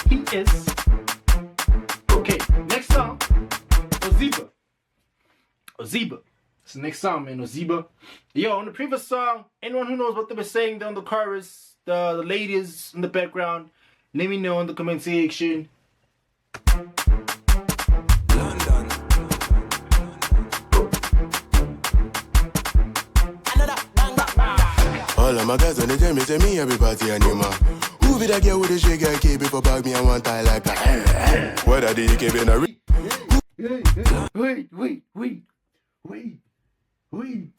He is. Okay, next song. Ozeba. Ozeba. It's the next song, man. Ozeba. Yo, on the previous song, anyone who knows what they were saying on the chorus, the ladies in the background, let me know in the comment section. London. All of my guys on the jam, say me every party animal. Who be that girl with the shake guy keep before bag me and one tie like that? What are they keeping a Wait.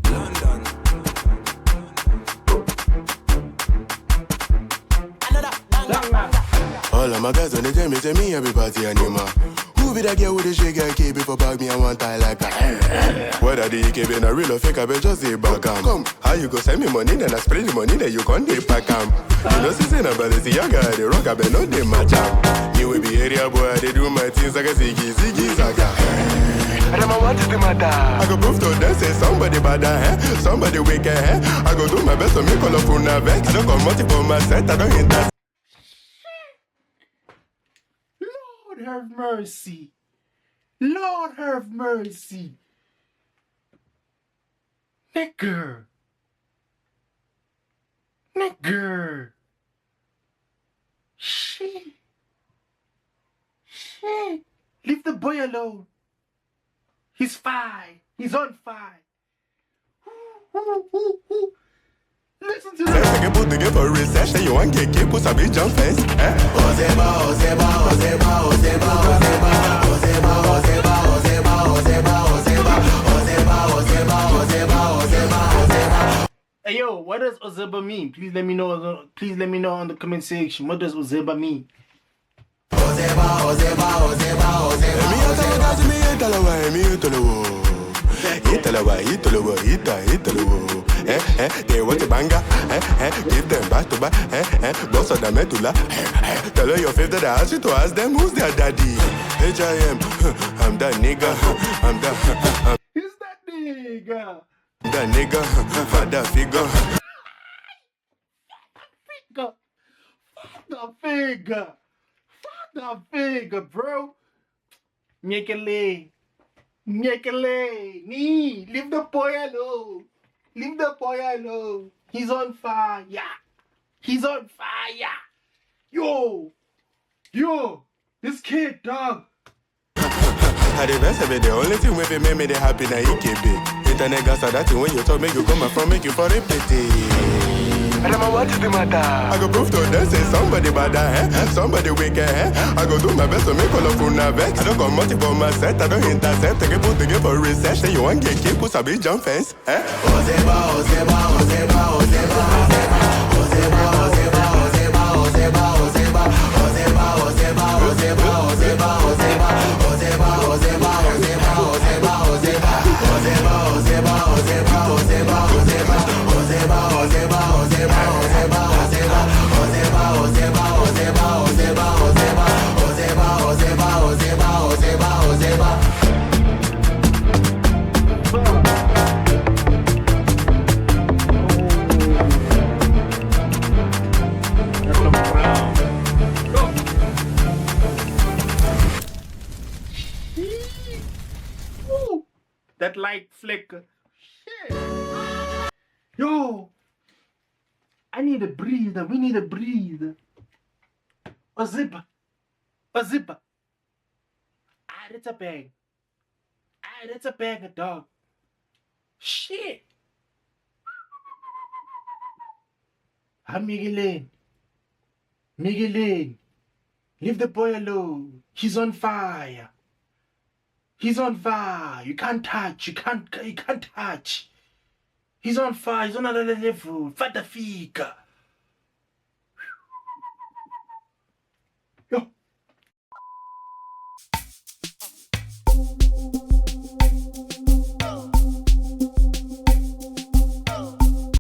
London. All of my guys on the jam, say me every party animal. Who be that girl with the shake guy keep before bag me and one tie like that? What are they keeping a real or fake? I bet just say back come. How you go send me money, then I spray the money, then you can't take back You know, see, about this, young guy, they rock, I bet no they match up. You will be area boy, they do my things like a ziggy, saga. I don't know what is the matter. I go prove to them, say somebody bad, somebody wicked, I go do my best to make colorful vex. I don't come multiple my set, I don't hit that. Lord have mercy. Lord have mercy. Nigger. Shit. Leave the boy alone. He's fine. He's on fire. Listen to Let's take a put together for recession. You want get put a big jump fence. Hey yo, what does Ozeba mean? Please let me know. Please let me know in the comment section. What does Ozeba mean? They want to banga, give them back to back, boss of the medulla. Tell her your favorite, I ask you to ask them who's their daddy. H.I.M. I'm that nigga, I'm that. Who's that nigga? That nigga, father figure. Father figure, bro. Nyekele. Leave the boy alone. He's on fire. Yo. This kid, dog. I the best of it, the only thing with it make me happy na EKB. Internet gas are that thing when you talk, make you come from, make you for a pity. I don't know what is the matter. I go prove to them, say somebody bad, somebody wicked, I go do my best to make colorful vex. I don't come multiple my set, I don't intercept. Take a put together for recession. You want get keep put a big jump fence, That light flicker. Shit. Yo. I need a breather. We need a breather. Ozeba. It's a bag. It's a bag of dog. Shit. I'm Miguelin. Leave the boy alone. He's on fire. You can't touch. He's on fire. He's on another level. Father figure.